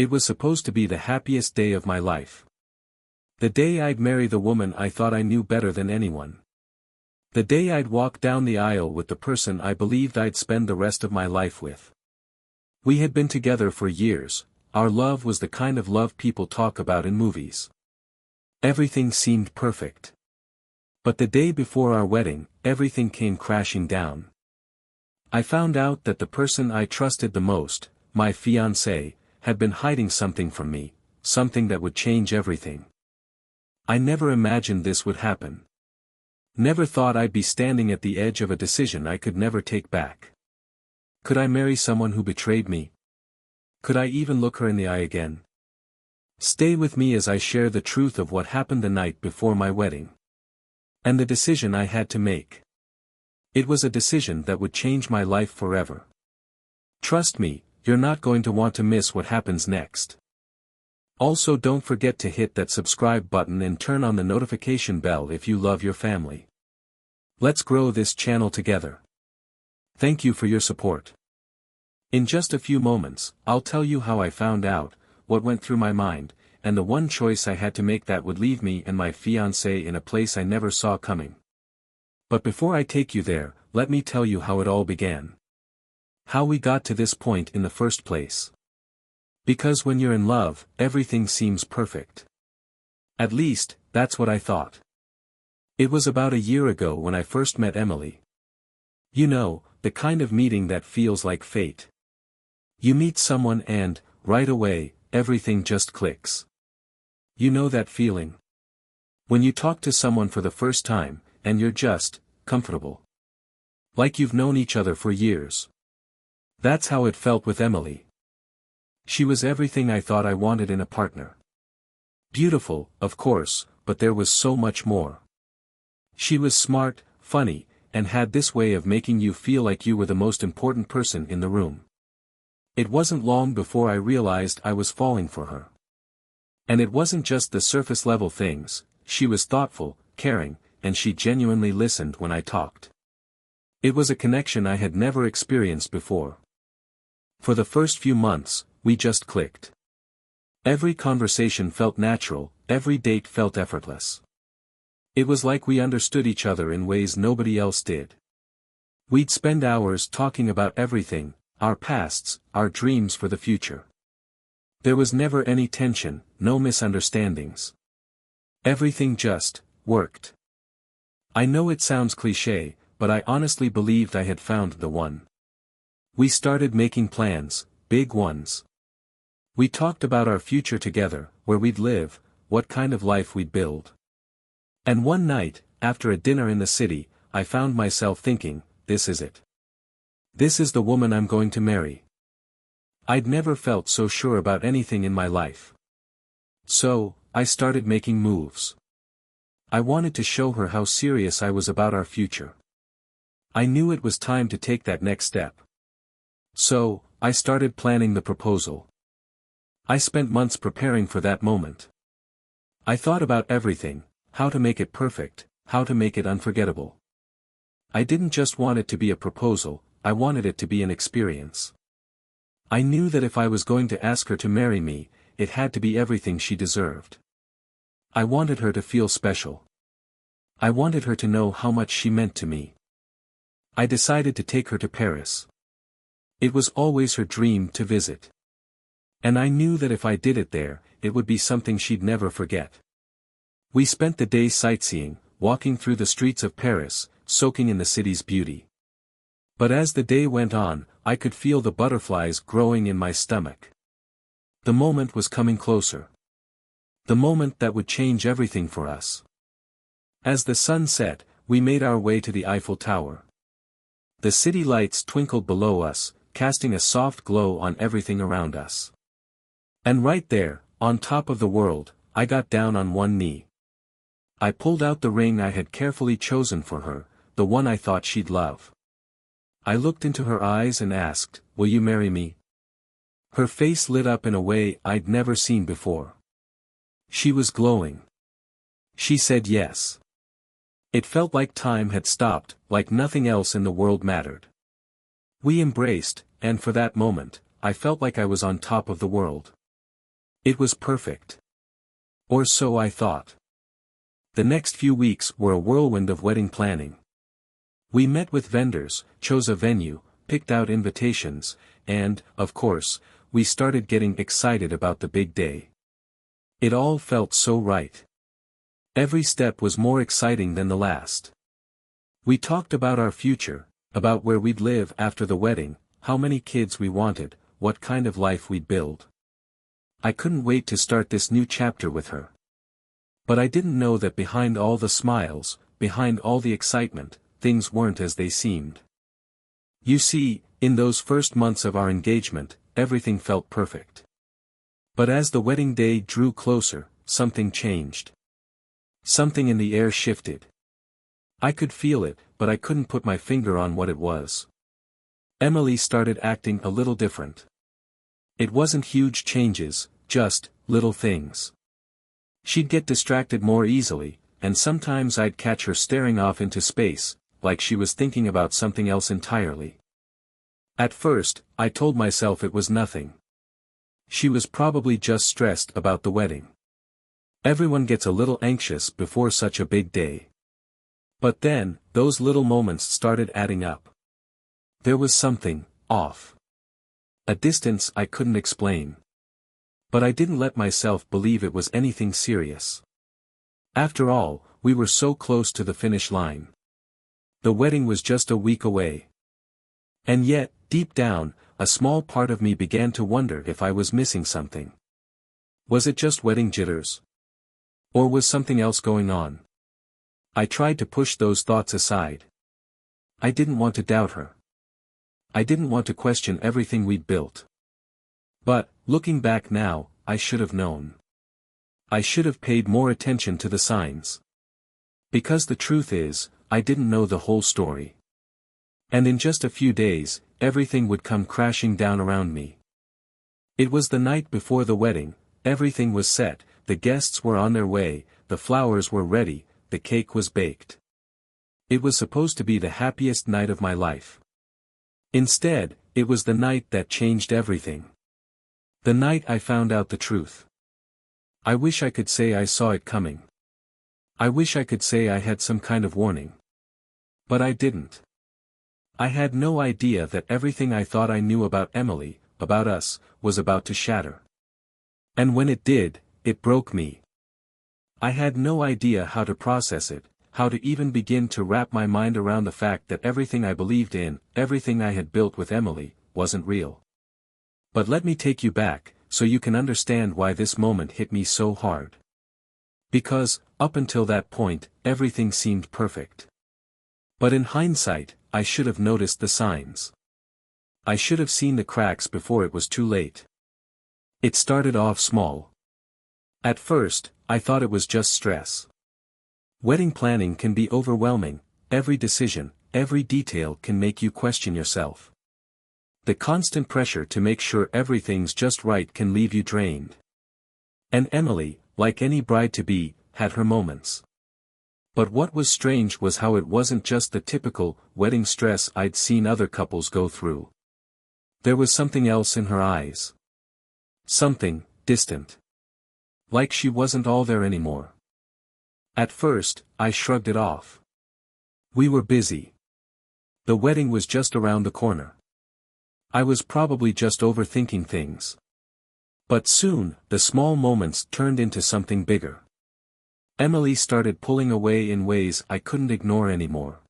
It was supposed to be the happiest day of my life. The day I'd marry the woman I thought I knew better than anyone. The day I'd walk down the aisle with the person I believed I'd spend the rest of my life with. We had been together for years. Our love was the kind of love people talk about in movies. Everything seemed perfect. But the day before our wedding, everything came crashing down. I found out that the person I trusted the most, my fiancée, had been hiding something from me, something that would change everything. I never imagined this would happen. Never thought I'd be standing at the edge of a decision I could never take back. Could I marry someone who betrayed me? Could I even look her in the eye again? Stay with me as I share the truth of what happened the night before my wedding. And the decision I had to make. It was a decision that would change my life forever. Trust me, you're not going to want to miss what happens next. Also, don't forget to hit that subscribe button and turn on the notification bell if you love your family. Let's grow this channel together. Thank you for your support. In just a few moments, I'll tell you how I found out, what went through my mind, and the one choice I had to make that would leave me and my fiancée in a place I never saw coming. But before I take you there, let me tell you how it all began. How we got to this point in the first place. Because when you're in love, everything seems perfect. At least, that's what I thought. It was about a year ago when I first met Emily. You know, the kind of meeting that feels like fate. You meet someone and, right away, everything just clicks. You know that feeling? When you talk to someone for the first time, and you're just, comfortable. Like you've known each other for years. That's how it felt with Emily. She was everything I thought I wanted in a partner. Beautiful, of course, but there was so much more. She was smart, funny, and had this way of making you feel like you were the most important person in the room. It wasn't long before I realized I was falling for her. And it wasn't just the surface-level things. She was thoughtful, caring, and she genuinely listened when I talked. It was a connection I had never experienced before. For the first few months, we just clicked. Every conversation felt natural, every date felt effortless. It was like we understood each other in ways nobody else did. We'd spend hours talking about everything, our pasts, our dreams for the future. There was never any tension, no misunderstandings. Everything just worked. I know it sounds cliché, but I honestly believed I had found the one. We started making plans, big ones. We talked about our future together, where we'd live, what kind of life we'd build. And one night, after a dinner in the city, I found myself thinking, this is it. This is the woman I'm going to marry. I'd never felt so sure about anything in my life. So, I started making moves. I wanted to show her how serious I was about our future. I knew it was time to take that next step. So, I started planning the proposal. I spent months preparing for that moment. I thought about everything, how to make it perfect, how to make it unforgettable. I didn't just want it to be a proposal, I wanted it to be an experience. I knew that if I was going to ask her to marry me, it had to be everything she deserved. I wanted her to feel special. I wanted her to know how much she meant to me. I decided to take her to Paris. It was always her dream to visit. And I knew that if I did it there, it would be something she'd never forget. We spent the day sightseeing, walking through the streets of Paris, soaking in the city's beauty. But as the day went on, I could feel the butterflies growing in my stomach. The moment was coming closer. The moment that would change everything for us. As the sun set, we made our way to the Eiffel Tower. The city lights twinkled below us, casting a soft glow on everything around us. And right there, on top of the world, I got down on one knee. I pulled out the ring I had carefully chosen for her, the one I thought she'd love. I looked into her eyes and asked, "Will you marry me?" Her face lit up in a way I'd never seen before. She was glowing. She said yes. It felt like time had stopped, like nothing else in the world mattered. We embraced, and for that moment, I felt like I was on top of the world. It was perfect. Or so I thought. The next few weeks were a whirlwind of wedding planning. We met with vendors, chose a venue, picked out invitations, and, of course, we started getting excited about the big day. It all felt so right. Every step was more exciting than the last. We talked about our future, about where we'd live after the wedding, how many kids we wanted, what kind of life we'd build. I couldn't wait to start this new chapter with her. But I didn't know that behind all the smiles, behind all the excitement, things weren't as they seemed. You see, in those first months of our engagement, everything felt perfect. But as the wedding day drew closer, something changed. Something in the air shifted. I could feel it, but I couldn't put my finger on what it was. Emily started acting a little different. It wasn't huge changes, just little things. She'd get distracted more easily, and sometimes I'd catch her staring off into space, like she was thinking about something else entirely. At first, I told myself it was nothing. She was probably just stressed about the wedding. Everyone gets a little anxious before such a big day. But then, those little moments started adding up. There was something off. A distance I couldn't explain. But I didn't let myself believe it was anything serious. After all, we were so close to the finish line. The wedding was just a week away. And yet, deep down, a small part of me began to wonder if I was missing something. Was it just wedding jitters? Or was something else going on? I tried to push those thoughts aside. I didn't want to doubt her. I didn't want to question everything we'd built. But, looking back now, I should have known. I should have paid more attention to the signs. Because the truth is, I didn't know the whole story. And in just a few days, everything would come crashing down around me. It was the night before the wedding, everything was set, the guests were on their way, the flowers were ready, the cake was baked. It was supposed to be the happiest night of my life. Instead, it was the night that changed everything. The night I found out the truth. I wish I could say I saw it coming. I wish I could say I had some kind of warning. But I didn't. I had no idea that everything I thought I knew about Emily, about us, was about to shatter. And when it did, it broke me. I had no idea how to process it, how to even begin to wrap my mind around the fact that everything I believed in, everything I had built with Emily, wasn't real. But let me take you back, so you can understand why this moment hit me so hard. Because, up until that point, everything seemed perfect. But in hindsight, I should have noticed the signs. I should have seen the cracks before it was too late. It started off small. At first, I thought it was just stress. Wedding planning can be overwhelming, every decision, every detail can make you question yourself. The constant pressure to make sure everything's just right can leave you drained. And Emily, like any bride-to-be, had her moments. But what was strange was how it wasn't just the typical wedding stress I'd seen other couples go through. There was something else in her eyes. Something distant. Like she wasn't all there anymore. At first, I shrugged it off. We were busy. The wedding was just around the corner. I was probably just overthinking things. But soon, the small moments turned into something bigger. Emily started pulling away in ways I couldn't ignore anymore.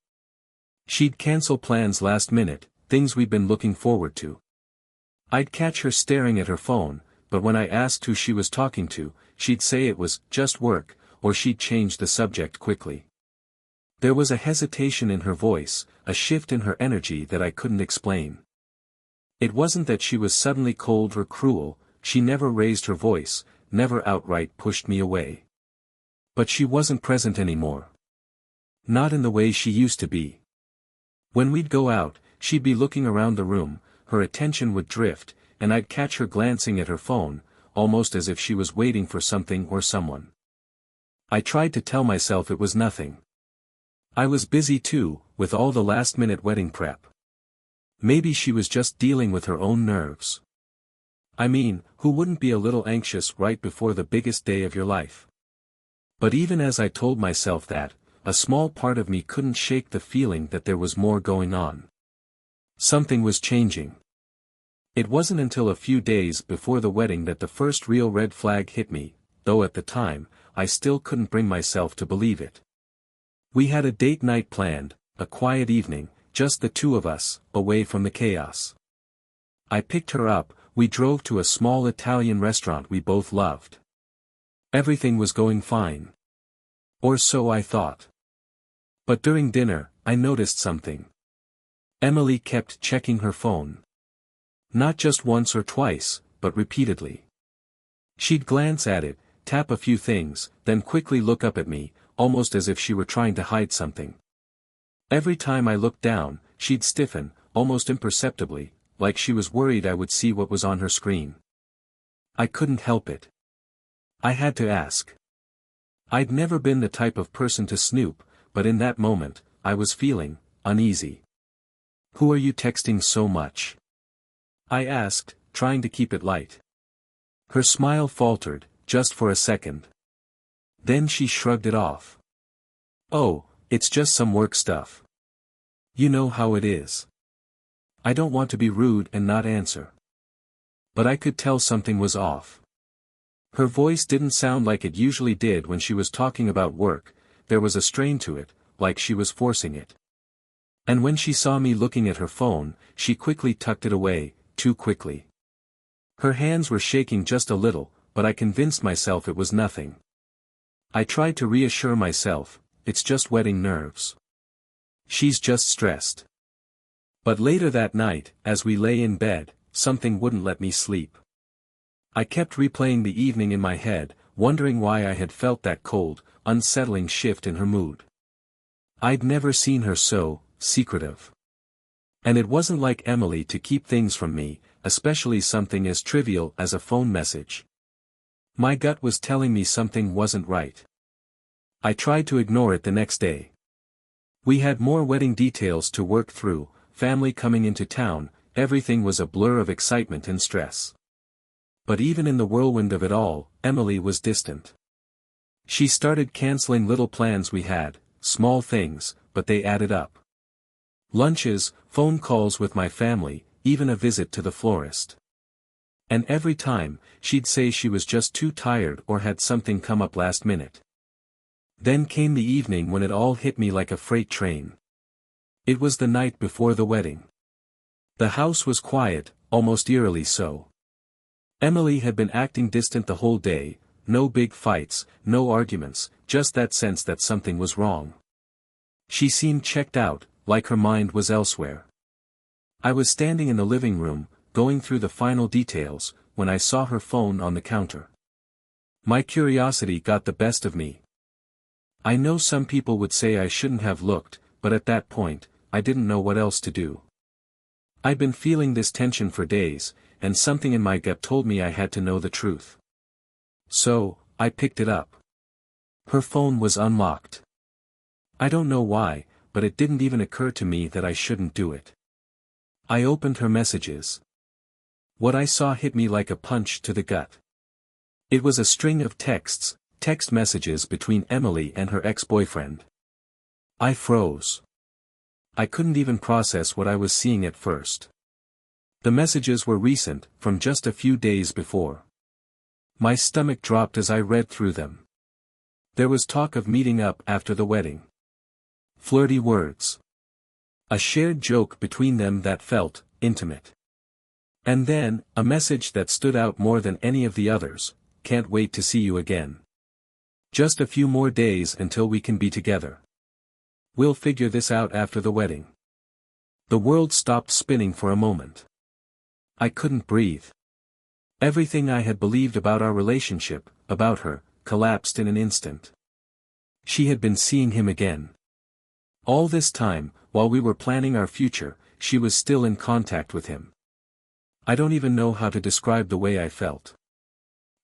She'd cancel plans last minute, things we'd been looking forward to. I'd catch her staring at her phone, but when I asked who she was talking to, she'd say it was just work, or she'd change the subject quickly. There was a hesitation in her voice, a shift in her energy that I couldn't explain. It wasn't that she was suddenly cold or cruel, she never raised her voice, never outright pushed me away. But she wasn't present anymore. Not in the way she used to be. When we'd go out, she'd be looking around the room, her attention would drift, and I'd catch her glancing at her phone, almost as if she was waiting for something or someone. I tried to tell myself it was nothing. I was busy too, with all the last-minute wedding prep. Maybe she was just dealing with her own nerves. I mean, who wouldn't be a little anxious right before the biggest day of your life? But even as I told myself that, a small part of me couldn't shake the feeling that there was more going on. Something was changing. It wasn't until a few days before the wedding that the first real red flag hit me, though at the time, I still couldn't bring myself to believe it. We had a date night planned, a quiet evening, just the two of us, away from the chaos. I picked her up, we drove to a small Italian restaurant we both loved. Everything was going fine. Or so I thought. But during dinner, I noticed something. Emily kept checking her phone. Not just once or twice, but repeatedly. She'd glance at it, tap a few things, then quickly look up at me, almost as if she were trying to hide something. Every time I looked down, she'd stiffen, almost imperceptibly, like she was worried I would see what was on her screen. I couldn't help it. I had to ask. I'd never been the type of person to snoop, but in that moment, I was feeling uneasy. "Who are you texting so much?" I asked, trying to keep it light. Her smile faltered, just for a second. Then she shrugged it off. "Oh, it's just some work stuff. You know how it is." I don't want to be rude and not answer. But I could tell something was off. Her voice didn't sound like it usually did when she was talking about work, there was a strain to it, like she was forcing it. And when she saw me looking at her phone, she quickly tucked it away, too quickly. Her hands were shaking just a little, but I convinced myself it was nothing. I tried to reassure myself, it's just wedding nerves. She's just stressed. But later that night, as we lay in bed, something wouldn't let me sleep. I kept replaying the evening in my head, wondering why I had felt that cold, unsettling shift in her mood. I'd never seen her so secretive. And it wasn't like Emily to keep things from me, especially something as trivial as a phone message. My gut was telling me something wasn't right. I tried to ignore it the next day. We had more wedding details to work through, family coming into town, everything was a blur of excitement and stress. But even in the whirlwind of it all, Emily was distant. She started canceling little plans we had, small things, but they added up. Lunches, phone calls with my family, even a visit to the florist. And every time, she'd say she was just too tired or had something come up last minute. Then came the evening when it all hit me like a freight train. It was the night before the wedding. The house was quiet, almost eerily so. Emily had been acting distant the whole day, no big fights, no arguments, just that sense that something was wrong. She seemed checked out, like her mind was elsewhere. I was standing in the living room, going through the final details, when I saw her phone on the counter. My curiosity got the best of me. I know some people would say I shouldn't have looked, but at that point, I didn't know what else to do. I'd been feeling this tension for days, and something in my gut told me I had to know the truth. So, I picked it up. Her phone was unlocked. I don't know why, but it didn't even occur to me that I shouldn't do it. I opened her messages. What I saw hit me like a punch to the gut. It was a string of text messages between Emily and her ex-boyfriend. I froze. I couldn't even process what I was seeing at first. The messages were recent, from just a few days before. My stomach dropped as I read through them. There was talk of meeting up after the wedding. Flirty words. A shared joke between them that felt intimate. And then, a message that stood out more than any of the others: "Can't wait to see you again. Just a few more days until we can be together. We'll figure this out after the wedding." The world stopped spinning for a moment. I couldn't breathe. Everything I had believed about our relationship, about her, collapsed in an instant. She had been seeing him again. All this time, while we were planning our future, she was still in contact with him. I don't even know how to describe the way I felt.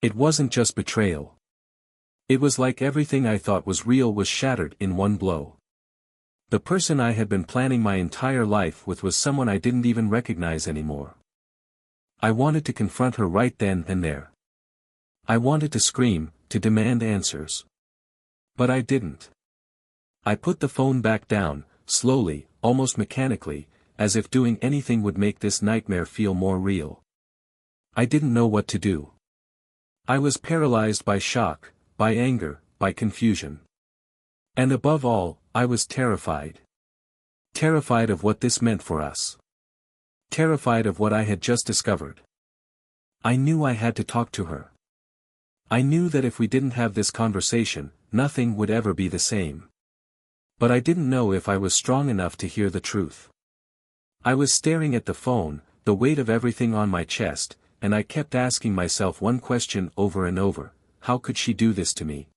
It wasn't just betrayal. It was like everything I thought was real was shattered in one blow. The person I had been planning my entire life with was someone I didn't even recognize anymore. I wanted to confront her right then and there. I wanted to scream, to demand answers. But I didn't. I put the phone back down, slowly, almost mechanically, as if doing anything would make this nightmare feel more real. I didn't know what to do. I was paralyzed by shock, by anger, by confusion. And above all, I was terrified. Terrified of what this meant for us. Terrified of what I had just discovered. I knew I had to talk to her. I knew that if we didn't have this conversation, nothing would ever be the same. But I didn't know if I was strong enough to hear the truth. I was staring at the phone, the weight of everything on my chest, and I kept asking myself one question over and over: how could she do this to me?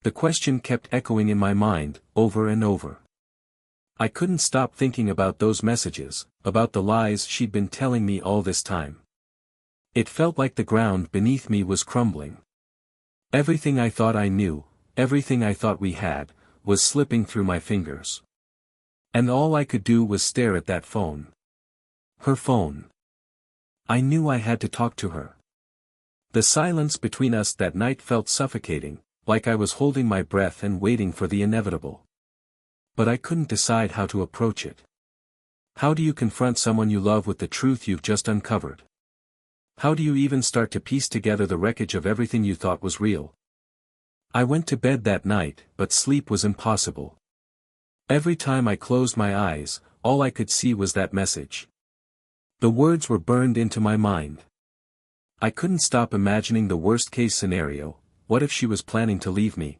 The question kept echoing in my mind, over and over. I couldn't stop thinking about those messages, about the lies she'd been telling me all this time. It felt like the ground beneath me was crumbling. Everything I thought I knew, everything I thought we had, was slipping through my fingers. And all I could do was stare at that phone. Her phone. I knew I had to talk to her. The silence between us that night felt suffocating, like I was holding my breath and waiting for the inevitable. But I couldn't decide how to approach it. How do you confront someone you love with the truth you've just uncovered? How do you even start to piece together the wreckage of everything you thought was real? I went to bed that night, but sleep was impossible. Every time I closed my eyes, all I could see was that message. The words were burned into my mind. I couldn't stop imagining the worst-case scenario. What if she was planning to leave me?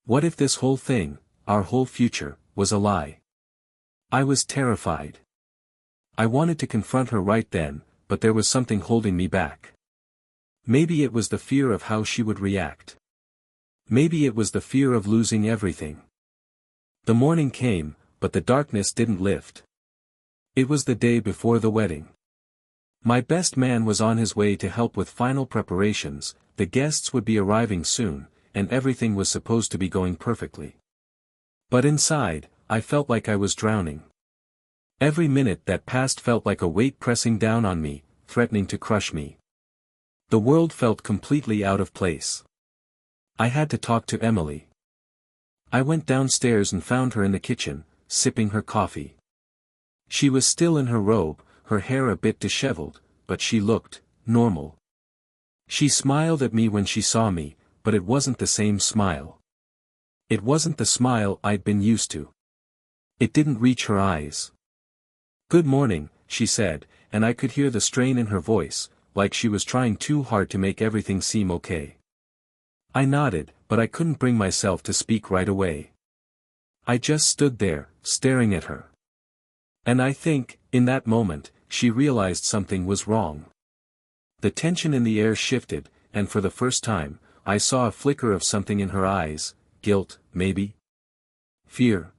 What if this whole thing, our whole future, was a lie? I was terrified. I wanted to confront her right then, but there was something holding me back. Maybe it was the fear of how she would react. Maybe it was the fear of losing everything. The morning came, but the darkness didn't lift. It was the day before the wedding. My best man was on his way to help with final preparations, the guests would be arriving soon, and everything was supposed to be going perfectly. But inside, I felt like I was drowning. Every minute that passed felt like a weight pressing down on me, threatening to crush me. The world felt completely out of place. I had to talk to Emily. I went downstairs and found her in the kitchen, sipping her coffee. She was still in her robe, her hair a bit disheveled, but she looked normal. She smiled at me when she saw me, but it wasn't the same smile. It wasn't the smile I'd been used to. It didn't reach her eyes. "Good morning," she said, and I could hear the strain in her voice, like she was trying too hard to make everything seem okay. I nodded, but I couldn't bring myself to speak right away. I just stood there, staring at her. And I think, in that moment, she realized something was wrong. The tension in the air shifted, and for the first time, I saw a flicker of something in her eyes, guilt, maybe? Fear.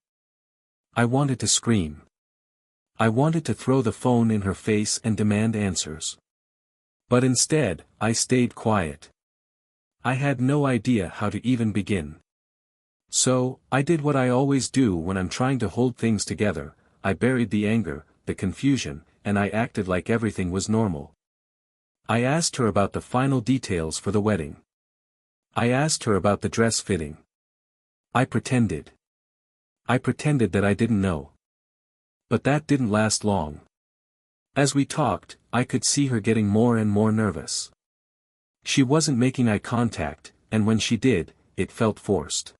I wanted to scream. I wanted to throw the phone in her face and demand answers. But instead, I stayed quiet. I had no idea how to even begin. So, I did what I always do when I'm trying to hold things together. I buried the anger, the confusion, and I acted like everything was normal. I asked her about the final details for the wedding. I asked her about the dress fitting. I pretended. I pretended that I didn't know. But that didn't last long. As we talked, I could see her getting more and more nervous. She wasn't making eye contact, and when she did, it felt forced.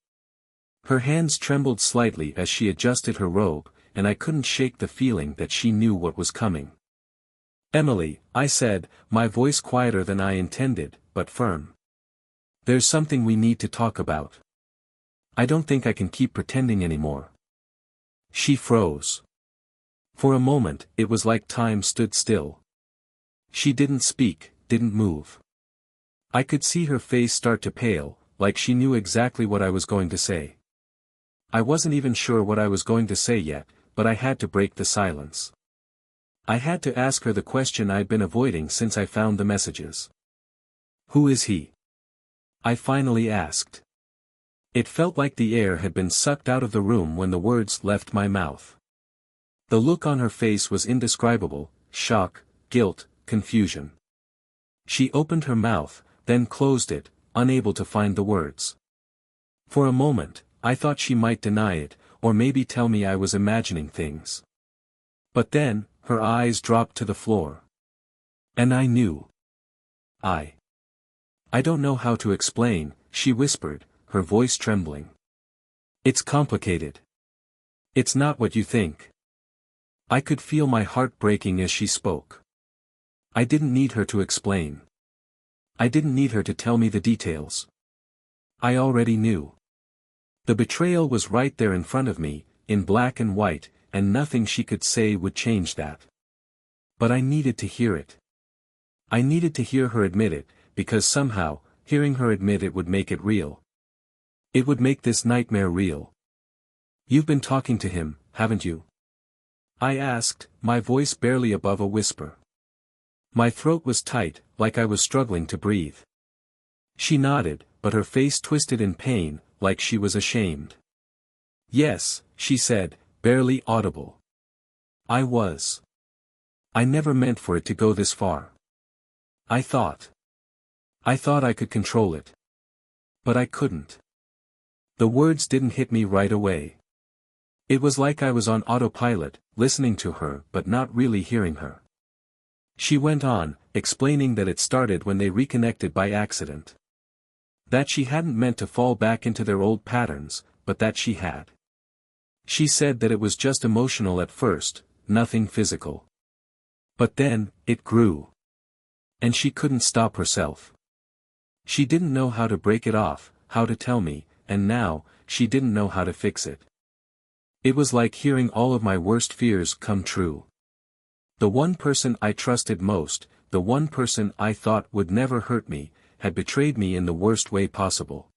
Her hands trembled slightly as she adjusted her robe, and I couldn't shake the feeling that she knew what was coming. "Emily," I said, my voice quieter than I intended, but firm. "There's something we need to talk about. I don't think I can keep pretending anymore." She froze. For a moment, it was like time stood still. She didn't speak, didn't move. I could see her face start to pale, like she knew exactly what I was going to say. I wasn't even sure what I was going to say yet, but I had to break the silence. I had to ask her the question I'd been avoiding since I found the messages. "Who is he?" I finally asked. It felt like the air had been sucked out of the room when the words left my mouth. The look on her face was indescribable: shock, guilt, confusion. She opened her mouth, then closed it, unable to find the words. For a moment, I thought she might deny it, or maybe tell me I was imagining things. But then, her eyes dropped to the floor. And I knew. I don't know how to explain, she whispered, her voice trembling. It's complicated. It's not what you think. I could feel my heart breaking as she spoke. I didn't need her to explain. I didn't need her to tell me the details. I already knew. The betrayal was right there in front of me, in black and white, and nothing she could say would change that. But I needed to hear it. I needed to hear her admit it, because somehow, hearing her admit it would make it real. It would make this nightmare real. You've been talking to him, haven't you? I asked, my voice barely above a whisper. My throat was tight, like I was struggling to breathe. She nodded, but her face twisted in pain, like she was ashamed. Yes, she said, barely audible. I was. I never meant for it to go this far. I thought I could control it. But I couldn't. The words didn't hit me right away. It was like I was on autopilot, listening to her but not really hearing her. She went on, explaining that it started when they reconnected by accident. That she hadn't meant to fall back into their old patterns, but that she had. She said that it was just emotional at first, nothing physical. But then, it grew. And she couldn't stop herself. She didn't know how to break it off, how to tell me, and now, she didn't know how to fix it. It was like hearing all of my worst fears come true. The one person I trusted most, the one person I thought would never hurt me, had betrayed me in the worst way possible.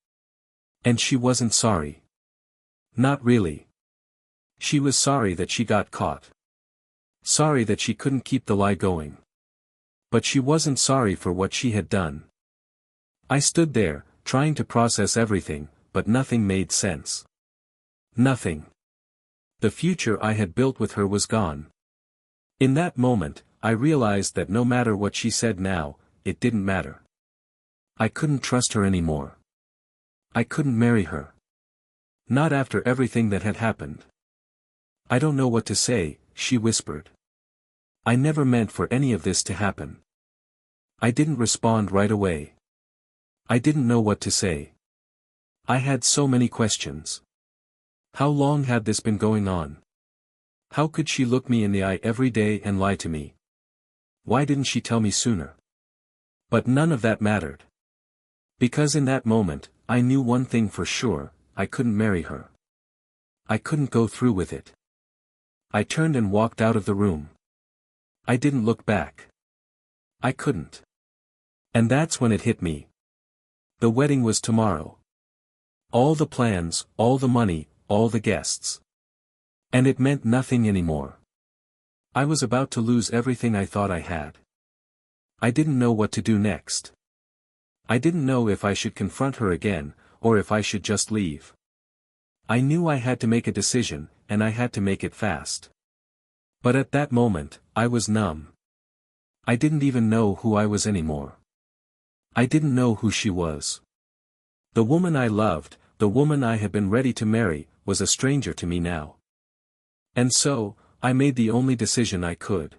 And she wasn't sorry. Not really. She was sorry that she got caught. Sorry that she couldn't keep the lie going. But she wasn't sorry for what she had done. I stood there, trying to process everything, but nothing made sense. Nothing. The future I had built with her was gone. In that moment, I realized that no matter what she said now, it didn't matter. I couldn't trust her anymore. I couldn't marry her. Not after everything that had happened. I don't know what to say, she whispered. I never meant for any of this to happen. I didn't respond right away. I didn't know what to say. I had so many questions. How long had this been going on? How could she look me in the eye every day and lie to me? Why didn't she tell me sooner? But none of that mattered. Because in that moment, I knew one thing for sure, I couldn't marry her. I couldn't go through with it. I turned and walked out of the room. I didn't look back. I couldn't. And that's when it hit me. The wedding was tomorrow. All the plans, all the money, all the guests. And it meant nothing anymore. I was about to lose everything I thought I had. I didn't know what to do next. I didn't know if I should confront her again, or if I should just leave. I knew I had to make a decision, and I had to make it fast. But at that moment, I was numb. I didn't even know who I was anymore. I didn't know who she was. The woman I loved, the woman I had been ready to marry, was a stranger to me now. And so, I made the only decision I could.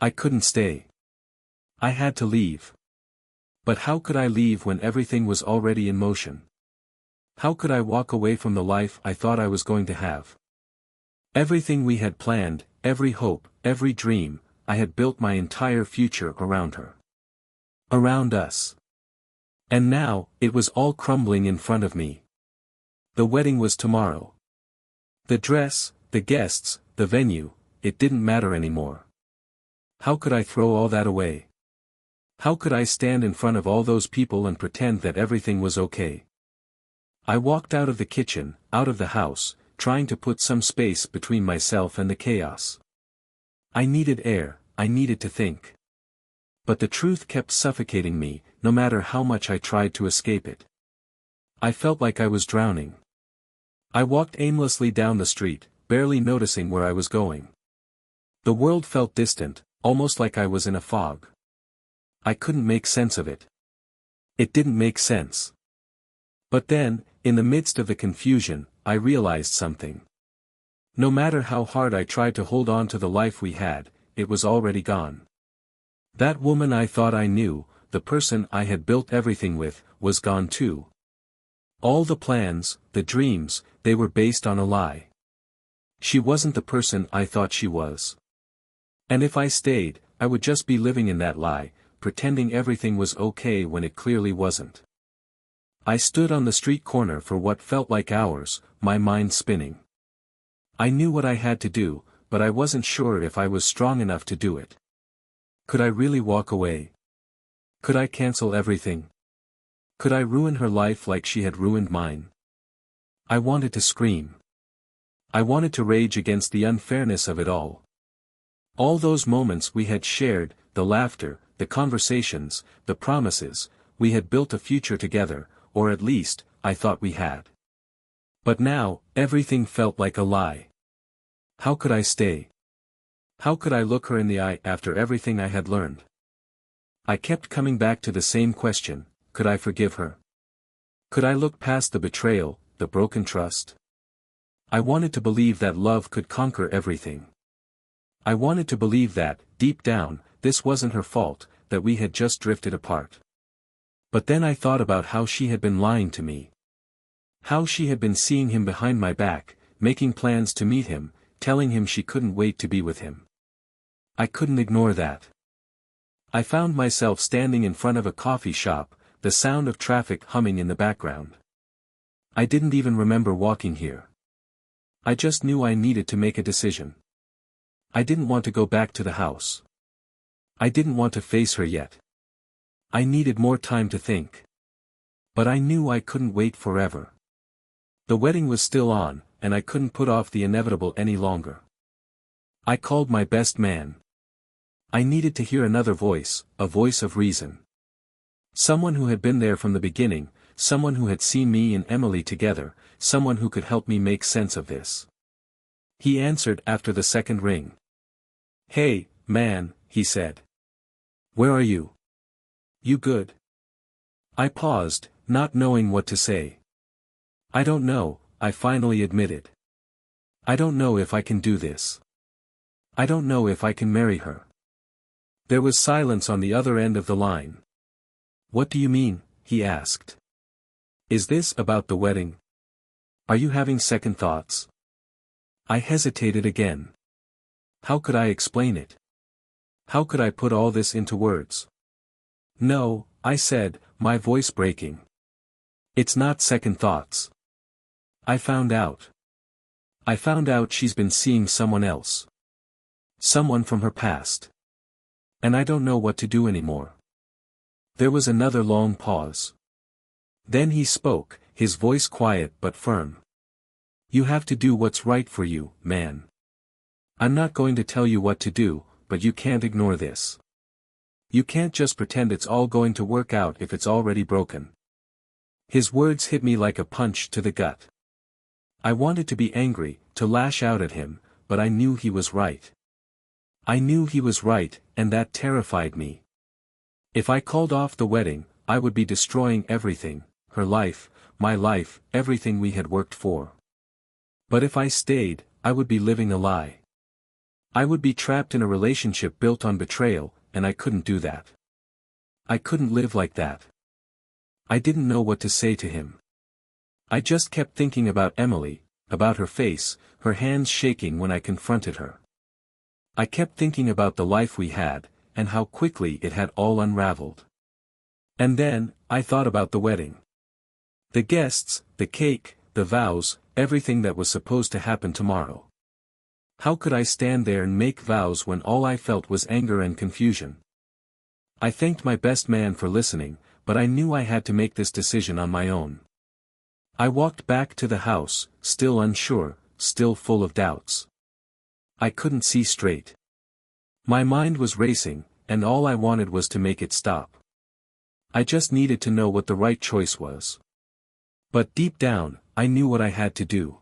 I couldn't stay. I had to leave. But how could I leave when everything was already in motion? How could I walk away from the life I thought I was going to have? Everything we had planned, every hope, every dream, I had built my entire future around her. Around us. And now, it was all crumbling in front of me. The wedding was tomorrow. The dress, the guests, the venue, it didn't matter anymore. How could I throw all that away? How could I stand in front of all those people and pretend that everything was okay? I walked out of the kitchen, out of the house, trying to put some space between myself and the chaos. I needed air, I needed to think. But the truth kept suffocating me, no matter how much I tried to escape it. I felt like I was drowning. I walked aimlessly down the street, barely noticing where I was going. The world felt distant, Almost like I was in a fog. I couldn't make sense of it. It didn't make sense. But then, in the midst of the confusion, I realized something. No matter how hard I tried to hold on to the life we had, it was already gone. That woman I thought I knew, the person I had built everything with, was gone too. All the plans, the dreams, they were based on a lie. She wasn't the person I thought she was. And if I stayed, I would just be living in that lie, pretending everything was okay when it clearly wasn't. I stood on the street corner for what felt like hours, my mind spinning. I knew what I had to do, but I wasn't sure if I was strong enough to do it. Could I really walk away? Could I cancel everything? Could I ruin her life like she had ruined mine? I wanted to scream. I wanted to rage against the unfairness of it all. All those moments we had shared, the laughter, the conversations, the promises, we had built a future together, or at least, I thought we had. But now, everything felt like a lie. How could I stay? How could I look her in the eye after everything I had learned? I kept coming back to the same question: could I forgive her? Could I look past the betrayal, the broken trust? I wanted to believe that love could conquer everything. I wanted to believe that, deep down, this wasn't her fault, that we had just drifted apart. But then I thought about how she had been lying to me. How she had been seeing him behind my back, making plans to meet him, telling him she couldn't wait to be with him. I couldn't ignore that. I found myself standing in front of a coffee shop, the sound of traffic humming in the background. I didn't even remember walking here. I just knew I needed to make a decision. I didn't want to go back to the house. I didn't want to face her yet. I needed more time to think. But I knew I couldn't wait forever. The wedding was still on, and I couldn't put off the inevitable any longer. I called my best man. I needed to hear another voice, a voice of reason. Someone who had been there from the beginning, someone who had seen me and Emily together, someone who could help me make sense of this. He answered after the second ring. "Hey, man," he said. "Where are you? You good?" I paused, not knowing what to say. "I don't know," I finally admitted. "I don't know if I can do this. I don't know if I can marry her." There was silence on the other end of the line. "What do you mean?" he asked. "Is this about the wedding? Are you having second thoughts?" I hesitated again. How could I explain it? How could I put all this into words? "No," I said, my voice breaking. "It's not second thoughts. I found out. I found out she's been seeing someone else. Someone from her past. And I don't know what to do anymore." There was another long pause. Then he spoke, his voice quiet but firm. "You have to do what's right for you, man. I'm not going to tell you what to do, but you can't ignore this. You can't just pretend it's all going to work out if it's already broken." His words hit me like a punch to the gut. I wanted to be angry, to lash out at him, but I knew he was right. I knew he was right, and that terrified me. If I called off the wedding, I would be destroying everything, her life, my life, everything we had worked for. But if I stayed, I would be living a lie. I would be trapped in a relationship built on betrayal, and I couldn't do that. I couldn't live like that. I didn't know what to say to him. I just kept thinking about Emily, about her face, her hands shaking when I confronted her. I kept thinking about the life we had, and how quickly it had all unraveled. And then, I thought about the wedding. The guests, the cake, the vows, everything that was supposed to happen tomorrow. How could I stand there and make vows when all I felt was anger and confusion? I thanked my best man for listening, but I knew I had to make this decision on my own. I walked back to the house, still unsure, still full of doubts. I couldn't see straight. My mind was racing, and all I wanted was to make it stop. I just needed to know what the right choice was. But deep down, I knew what I had to do.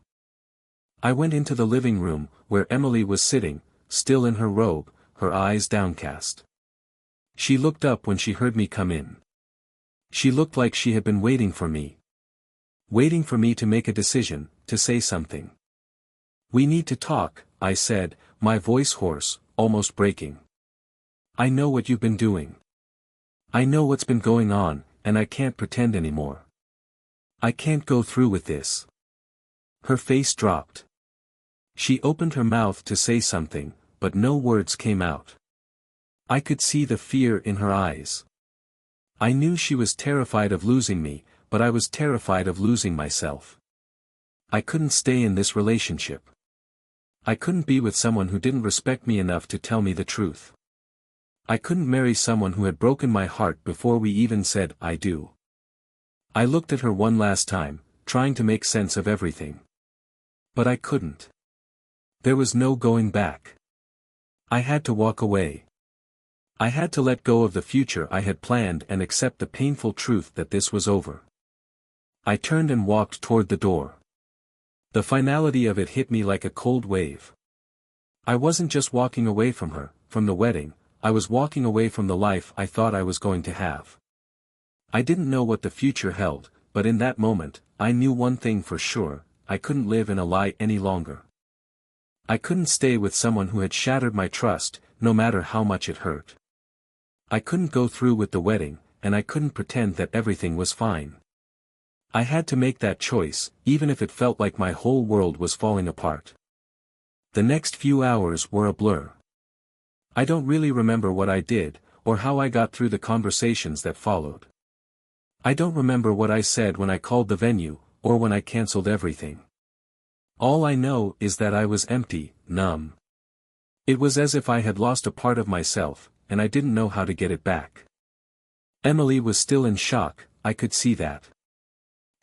I went into the living room, where Emily was sitting, still in her robe, her eyes downcast. She looked up when she heard me come in. She looked like she had been waiting for me. Waiting for me to make a decision, to say something. "We need to talk," I said, my voice hoarse, almost breaking. "I know what you've been doing. I know what's been going on, and I can't pretend anymore. I can't go through with this." Her face dropped. She opened her mouth to say something, but no words came out. I could see the fear in her eyes. I knew she was terrified of losing me, but I was terrified of losing myself. I couldn't stay in this relationship. I couldn't be with someone who didn't respect me enough to tell me the truth. I couldn't marry someone who had broken my heart before we even said "I do." I looked at her one last time, trying to make sense of everything. But I couldn't. There was no going back. I had to walk away. I had to let go of the future I had planned and accept the painful truth that this was over. I turned and walked toward the door. The finality of it hit me like a cold wave. I wasn't just walking away from her, from the wedding, I was walking away from the life I thought I was going to have. I didn't know what the future held, but in that moment, I knew one thing for sure: I couldn't live in a lie any longer. I couldn't stay with someone who had shattered my trust, no matter how much it hurt. I couldn't go through with the wedding, and I couldn't pretend that everything was fine. I had to make that choice, even if it felt like my whole world was falling apart. The next few hours were a blur. I don't really remember what I did, or how I got through the conversations that followed. I don't remember what I said when I called the venue, or when I canceled everything. All I know is that I was empty, numb. It was as if I had lost a part of myself, and I didn't know how to get it back. Emily was still in shock, I could see that.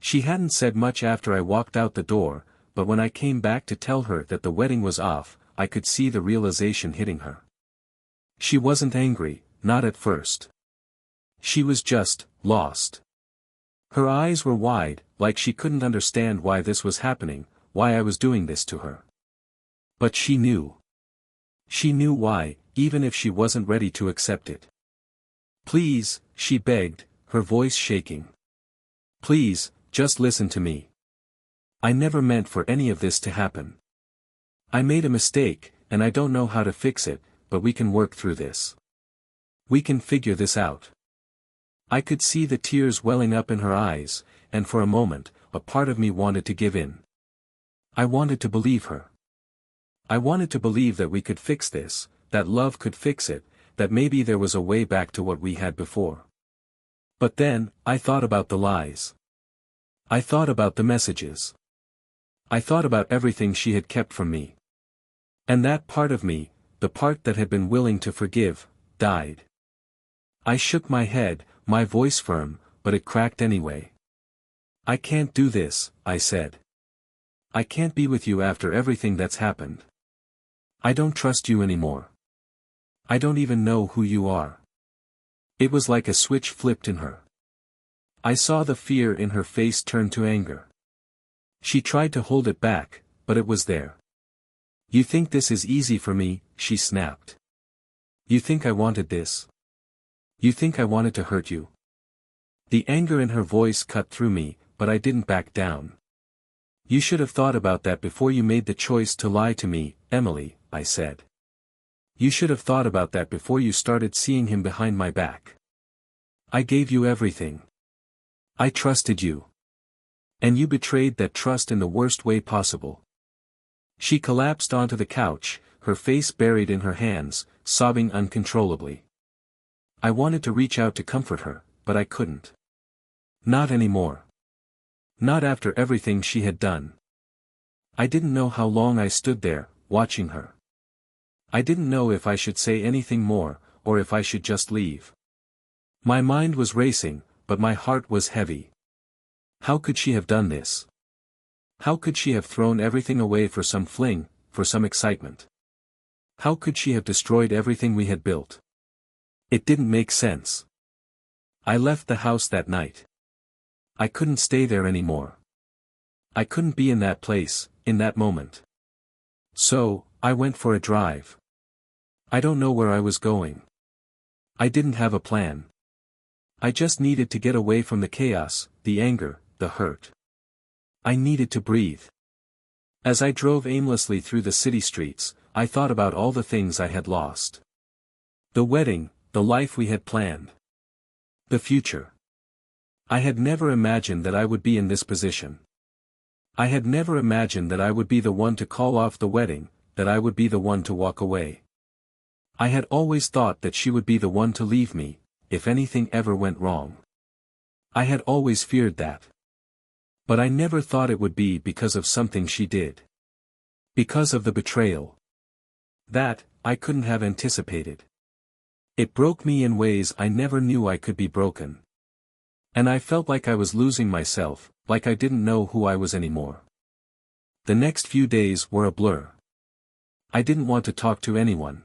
She hadn't said much after I walked out the door, but when I came back to tell her that the wedding was off, I could see the realization hitting her. She wasn't angry, not at first. She was just lost. Her eyes were wide, like she couldn't understand why this was happening, why I was doing this to her. But she knew. She knew why, even if she wasn't ready to accept it. "Please," she begged, her voice shaking. "Please, just listen to me. I never meant for any of this to happen. I made a mistake, and I don't know how to fix it, but we can work through this. We can figure this out." I could see the tears welling up in her eyes, and for a moment, a part of me wanted to give in. I wanted to believe her. I wanted to believe that we could fix this, that love could fix it, that maybe there was a way back to what we had before. But then, I thought about the lies. I thought about the messages. I thought about everything she had kept from me. And that part of me, the part that had been willing to forgive, died. I shook my head, my voice firm, but it cracked anyway. "I can't do this," I said. "I can't be with you after everything that's happened. I don't trust you anymore. I don't even know who you are." It was like a switch flipped in her. I saw the fear in her face turn to anger. She tried to hold it back, but it was there. "You think this is easy for me," she snapped. "You think I wanted this? You think I wanted to hurt you?" The anger in her voice cut through me, but I didn't back down. "You should have thought about that before you made the choice to lie to me, Emily," I said. "You should have thought about that before you started seeing him behind my back. I gave you everything. I trusted you. And you betrayed that trust in the worst way possible." She collapsed onto the couch, her face buried in her hands, sobbing uncontrollably. I wanted to reach out to comfort her, but I couldn't. Not anymore. Not after everything she had done. I didn't know how long I stood there, watching her. I didn't know if I should say anything more, or if I should just leave. My mind was racing, but my heart was heavy. How could she have done this? How could she have thrown everything away for some fling, for some excitement? How could she have destroyed everything we had built? It didn't make sense. I left the house that night. I couldn't stay there anymore. I couldn't be in that place, in that moment. So, I went for a drive. I don't know where I was going. I didn't have a plan. I just needed to get away from the chaos, the anger, the hurt. I needed to breathe. As I drove aimlessly through the city streets, I thought about all the things I had lost. The wedding, the life we had planned. The future. I had never imagined that I would be in this position. I had never imagined that I would be the one to call off the wedding, that I would be the one to walk away. I had always thought that she would be the one to leave me, if anything ever went wrong. I had always feared that. But I never thought it would be because of something she did. Because of the betrayal. That, I couldn't have anticipated. It broke me in ways I never knew I could be broken. And I felt like I was losing myself, like I didn't know who I was anymore. The next few days were a blur. I didn't want to talk to anyone.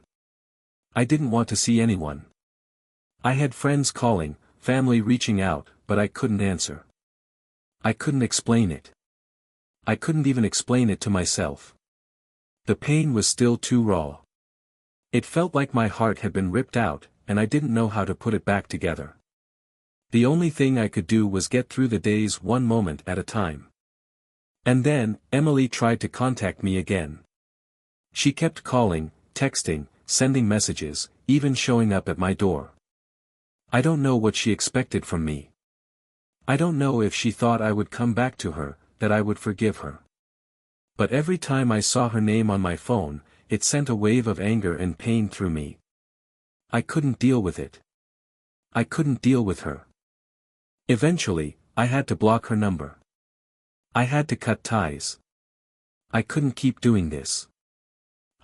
I didn't want to see anyone. I had friends calling, family reaching out, but I couldn't answer. I couldn't explain it. I couldn't even explain it to myself. The pain was still too raw. It felt like my heart had been ripped out, and I didn't know how to put it back together. The only thing I could do was get through the days one moment at a time. And then, Emily tried to contact me again. She kept calling, texting, sending messages, even showing up at my door. I don't know what she expected from me. I don't know if she thought I would come back to her, that I would forgive her. But every time I saw her name on my phone, it sent a wave of anger and pain through me. I couldn't deal with it. I couldn't deal with her. Eventually, I had to block her number. I had to cut ties. I couldn't keep doing this.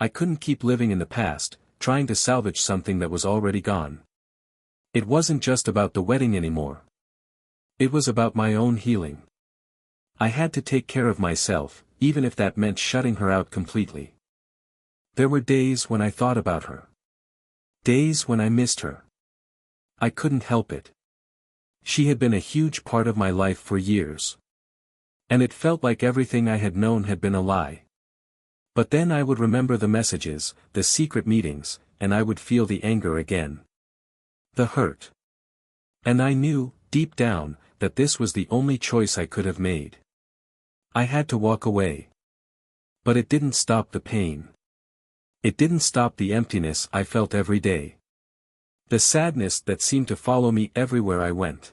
I couldn't keep living in the past, trying to salvage something that was already gone. It wasn't just about the wedding anymore. It was about my own healing. I had to take care of myself, even if that meant shutting her out completely. There were days when I thought about her. Days when I missed her. I couldn't help it. She had been a huge part of my life for years. And it felt like everything I had known had been a lie. But then I would remember the messages, the secret meetings, and I would feel the anger again. The hurt. And I knew, deep down, that this was the only choice I could have made. I had to walk away. But it didn't stop the pain. It didn't stop the emptiness I felt every day. The sadness that seemed to follow me everywhere I went.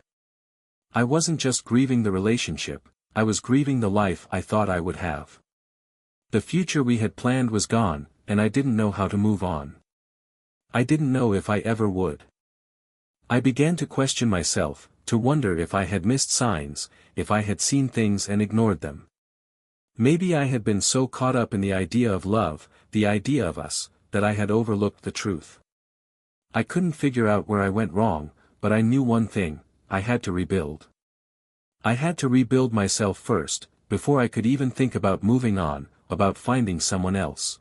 I wasn't just grieving the relationship, I was grieving the life I thought I would have. The future we had planned was gone, and I didn't know how to move on. I didn't know if I ever would. I began to question myself, to wonder if I had missed signs, if I had seen things and ignored them. Maybe I had been so caught up in the idea of love, the idea of us, that I had overlooked the truth. I couldn't figure out where I went wrong, but I knew one thing, I had to rebuild. I had to rebuild myself first, before I could even think about moving on, about finding someone else.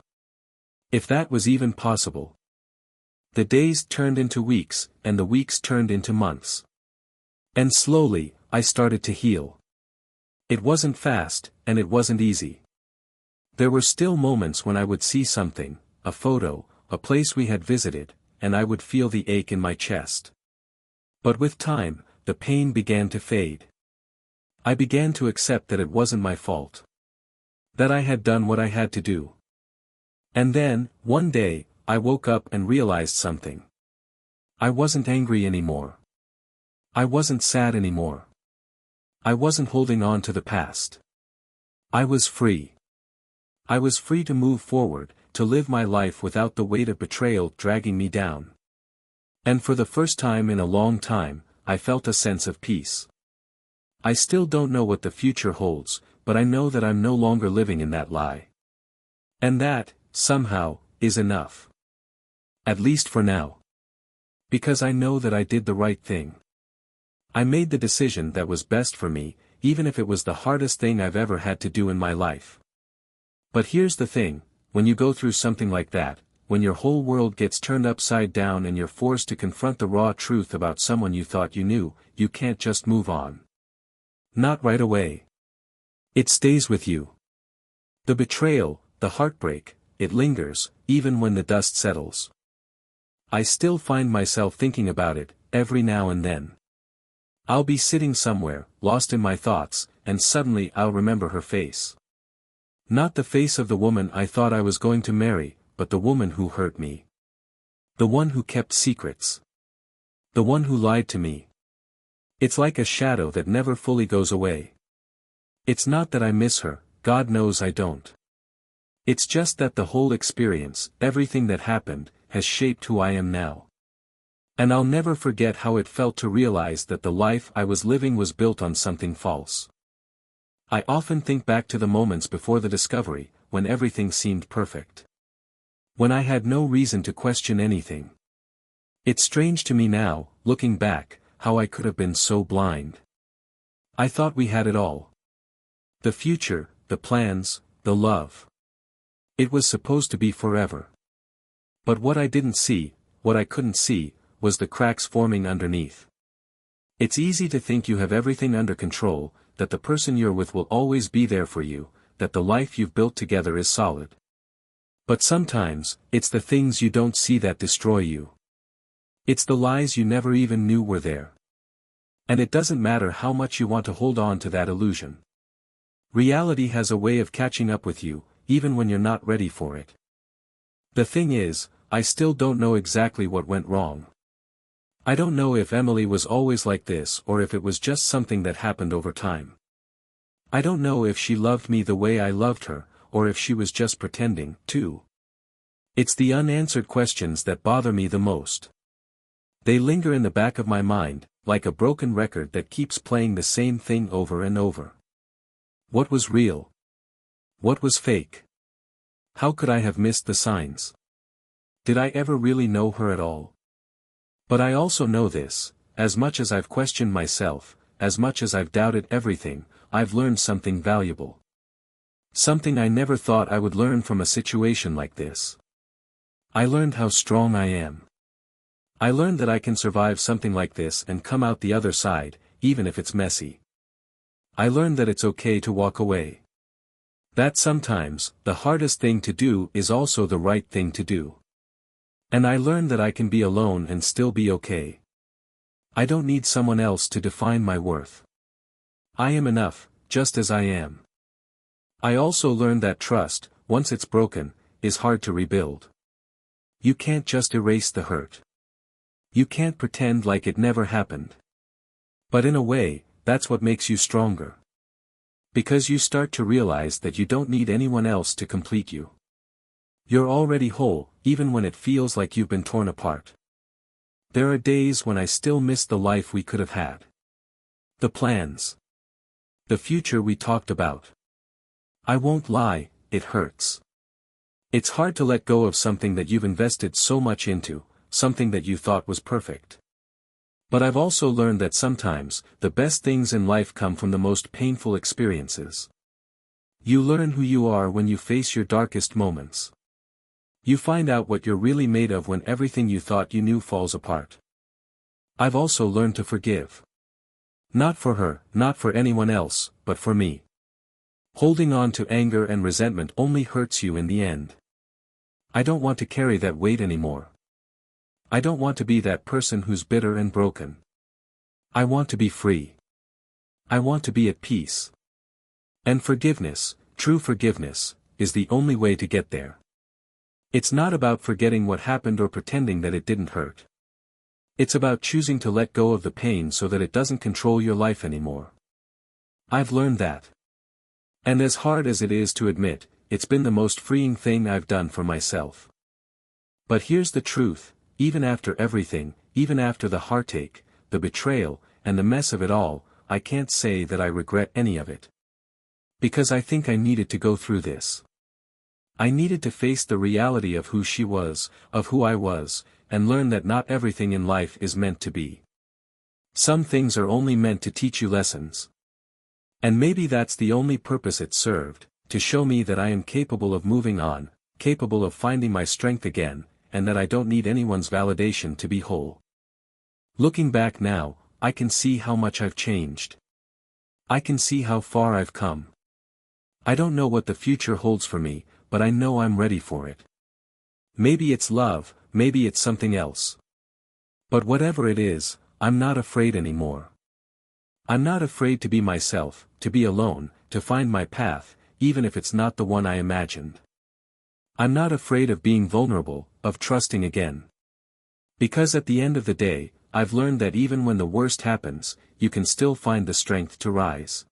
If that was even possible. The days turned into weeks, and the weeks turned into months. And slowly, I started to heal. It wasn't fast, and it wasn't easy. There were still moments when I would see something, a photo, a place we had visited, and I would feel the ache in my chest. But with time, the pain began to fade. I began to accept that it wasn't my fault. That I had done what I had to do. And then, one day, I woke up and realized something. I wasn't angry anymore. I wasn't sad anymore. I wasn't holding on to the past. I was free. I was free to move forward, to live my life without the weight of betrayal dragging me down. And for the first time in a long time, I felt a sense of peace. I still don't know what the future holds, but I know that I'm no longer living in that lie. And that, somehow, is enough. At least for now. Because I know that I did the right thing. I made the decision that was best for me, even if it was the hardest thing I've ever had to do in my life. But here's the thing, when you go through something like that, when your whole world gets turned upside down and you're forced to confront the raw truth about someone you thought you knew, you can't just move on. Not right away. It stays with you. The betrayal, the heartbreak, it lingers, even when the dust settles. I still find myself thinking about it, every now and then. I'll be sitting somewhere, lost in my thoughts, and suddenly I'll remember her face. Not the face of the woman I thought I was going to marry, but the woman who hurt me. The one who kept secrets. The one who lied to me. It's like a shadow that never fully goes away. It's not that I miss her, God knows I don't. It's just that the whole experience, everything that happened, has shaped who I am now. And I'll never forget how it felt to realize that the life I was living was built on something false. I often think back to the moments before the discovery, when everything seemed perfect. When I had no reason to question anything. It's strange to me now, looking back, how I could have been so blind. I thought we had it all. The future, the plans, the love. It was supposed to be forever. But what I didn't see, what I couldn't see, was the cracks forming underneath. It's easy to think you have everything under control, that the person you're with will always be there for you, that the life you've built together is solid. But sometimes, it's the things you don't see that destroy you. It's the lies you never even knew were there. And it doesn't matter how much you want to hold on to that illusion. Reality has a way of catching up with you, even when you're not ready for it. The thing is, I still don't know exactly what went wrong. I don't know if Emily was always like this or if it was just something that happened over time. I don't know if she loved me the way I loved her, or if she was just pretending to. It's the unanswered questions that bother me the most. They linger in the back of my mind, like a broken record that keeps playing the same thing over and over. What was real? What was fake? How could I have missed the signs? Did I ever really know her at all? But I also know this, as much as I've questioned myself, as much as I've doubted everything, I've learned something valuable. Something I never thought I would learn from a situation like this. I learned how strong I am. I learned that I can survive something like this and come out the other side, even if it's messy. I learned that it's okay to walk away. That sometimes, the hardest thing to do is also the right thing to do. And I learned that I can be alone and still be okay. I don't need someone else to define my worth. I am enough, just as I am. I also learned that trust, once it's broken, is hard to rebuild. You can't just erase the hurt. You can't pretend like it never happened. But in a way, that's what makes you stronger. Because you start to realize that you don't need anyone else to complete you. You're already whole, even when it feels like you've been torn apart. There are days when I still miss the life we could have had. The plans. The future we talked about. I won't lie, it hurts. It's hard to let go of something that you've invested so much into, something that you thought was perfect. But I've also learned that sometimes, the best things in life come from the most painful experiences. You learn who you are when you face your darkest moments. You find out what you're really made of when everything you thought you knew falls apart. I've also learned to forgive. Not for her, not for anyone else, but for me. Holding on to anger and resentment only hurts you in the end. I don't want to carry that weight anymore. I don't want to be that person who's bitter and broken. I want to be free. I want to be at peace. And forgiveness, true forgiveness, is the only way to get there. It's not about forgetting what happened or pretending that it didn't hurt. It's about choosing to let go of the pain so that it doesn't control your life anymore. I've learned that. And as hard as it is to admit, it's been the most freeing thing I've done for myself. But here's the truth, even after everything, even after the heartache, the betrayal, and the mess of it all, I can't say that I regret any of it. Because I think I needed to go through this. I needed to face the reality of who she was, of who I was, and learn that not everything in life is meant to be. Some things are only meant to teach you lessons. And maybe that's the only purpose it served, to show me that I am capable of moving on, capable of finding my strength again, and that I don't need anyone's validation to be whole. Looking back now, I can see how much I've changed. I can see how far I've come. I don't know what the future holds for me, but I know I'm ready for it. Maybe it's love, maybe it's something else. But whatever it is, I'm not afraid anymore. I'm not afraid to be myself, to be alone, to find my path, even if it's not the one I imagined. I'm not afraid of being vulnerable, of trusting again. Because at the end of the day, I've learned that even when the worst happens, you can still find the strength to rise.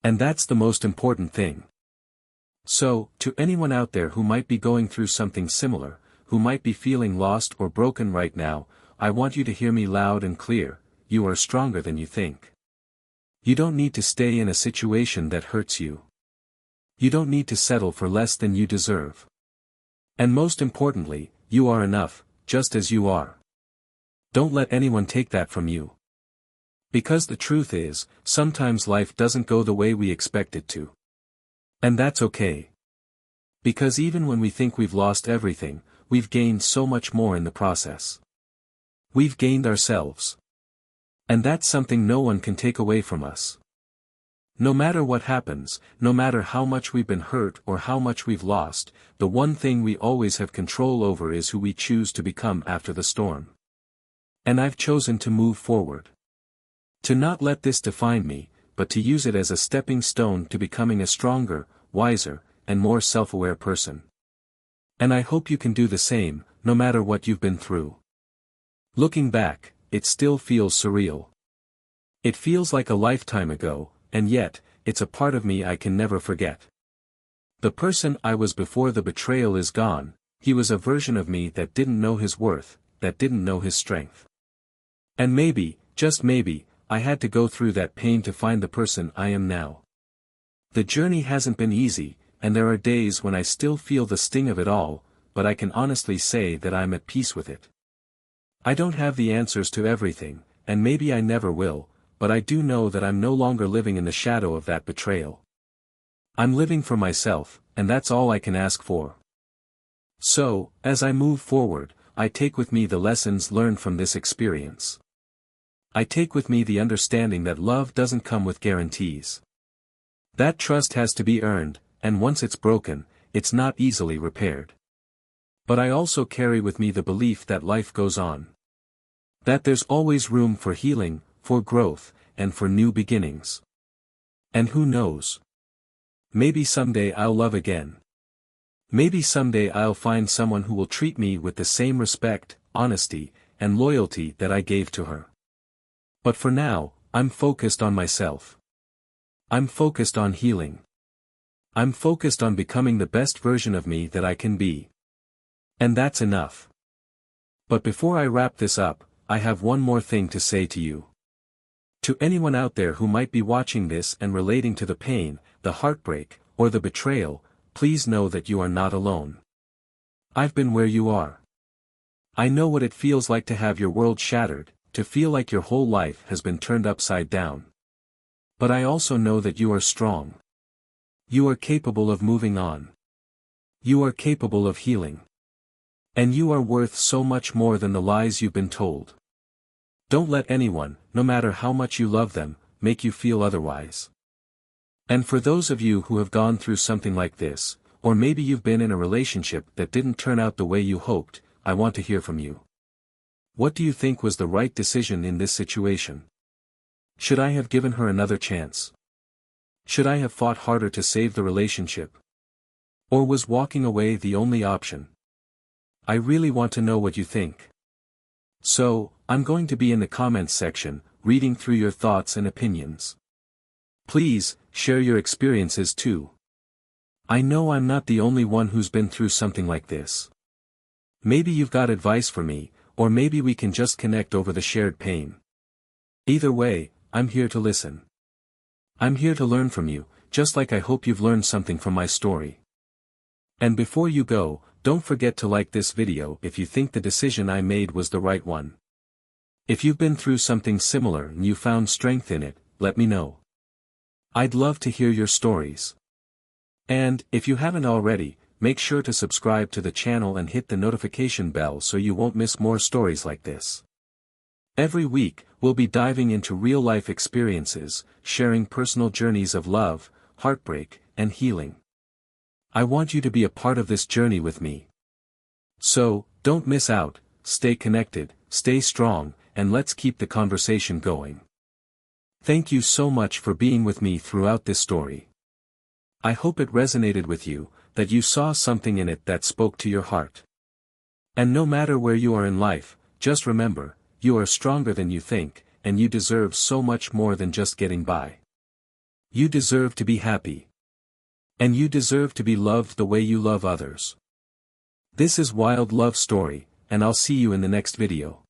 And that's the most important thing. So, to anyone out there who might be going through something similar, who might be feeling lost or broken right now, I want you to hear me loud and clear: you are stronger than you think. You don't need to stay in a situation that hurts you. You don't need to settle for less than you deserve. And most importantly, you are enough, just as you are. Don't let anyone take that from you. Because the truth is, sometimes life doesn't go the way we expect it to. And that's okay. Because even when we think we've lost everything, we've gained so much more in the process. We've gained ourselves. And that's something no one can take away from us. No matter what happens, no matter how much we've been hurt or how much we've lost, the one thing we always have control over is who we choose to become after the storm. And I've chosen to move forward. To not let this define me, but to use it as a stepping stone to becoming a stronger, wiser, and more self-aware person. And I hope you can do the same, no matter what you've been through. Looking back, it still feels surreal. It feels like a lifetime ago, and yet, it's a part of me I can never forget. The person I was before the betrayal is gone. He was a version of me that didn't know his worth, that didn't know his strength. And maybe, just maybe, I had to go through that pain to find the person I am now. The journey hasn't been easy, and there are days when I still feel the sting of it all, but I can honestly say that I'm at peace with it. I don't have the answers to everything, and maybe I never will, but I do know that I'm no longer living in the shadow of that betrayal. I'm living for myself, and that's all I can ask for. So, as I move forward, I take with me the lessons learned from this experience. I take with me the understanding that love doesn't come with guarantees. That trust has to be earned, and once it's broken, it's not easily repaired. But I also carry with me the belief that life goes on. That there's always room for healing, for growth, and for new beginnings. And who knows? Maybe someday I'll love again. Maybe someday I'll find someone who will treat me with the same respect, honesty, and loyalty that I gave to her. But for now, I'm focused on myself. I'm focused on healing. I'm focused on becoming the best version of me that I can be. And that's enough. But before I wrap this up, I have one more thing to say to you. To anyone out there who might be watching this and relating to the pain, the heartbreak, or the betrayal, please know that you are not alone. I've been where you are. I know what it feels like to have your world shattered, to feel like your whole life has been turned upside down. But I also know that you are strong. You are capable of moving on. You are capable of healing. And you are worth so much more than the lies you've been told. Don't let anyone, no matter how much you love them, make you feel otherwise. And for those of you who have gone through something like this, or maybe you've been in a relationship that didn't turn out the way you hoped, I want to hear from you. What do you think was the right decision in this situation? Should I have given her another chance? Should I have fought harder to save the relationship? Or was walking away the only option? I really want to know what you think. So, I'm going to be in the comments section, reading through your thoughts and opinions. Please, share your experiences too. I know I'm not the only one who's been through something like this. Maybe you've got advice for me, or maybe we can just connect over the shared pain. Either way, I'm here to listen. I'm here to learn from you, just like I hope you've learned something from my story. And before you go, don't forget to like this video if you think the decision I made was the right one. If you've been through something similar and you found strength in it, let me know. I'd love to hear your stories. And, if you haven't already, make sure to subscribe to the channel and hit the notification bell so you won't miss more stories like this. Every week, we'll be diving into real-life experiences, sharing personal journeys of love, heartbreak, and healing. I want you to be a part of this journey with me. So, don't miss out, stay connected, stay strong, and let's keep the conversation going. Thank you so much for being with me throughout this story. I hope it resonated with you, that you saw something in it that spoke to your heart. And no matter where you are in life, just remember, you are stronger than you think, and you deserve so much more than just getting by. You deserve to be happy. And you deserve to be loved the way you love others. This is Wild Love Story, and I'll see you in the next video.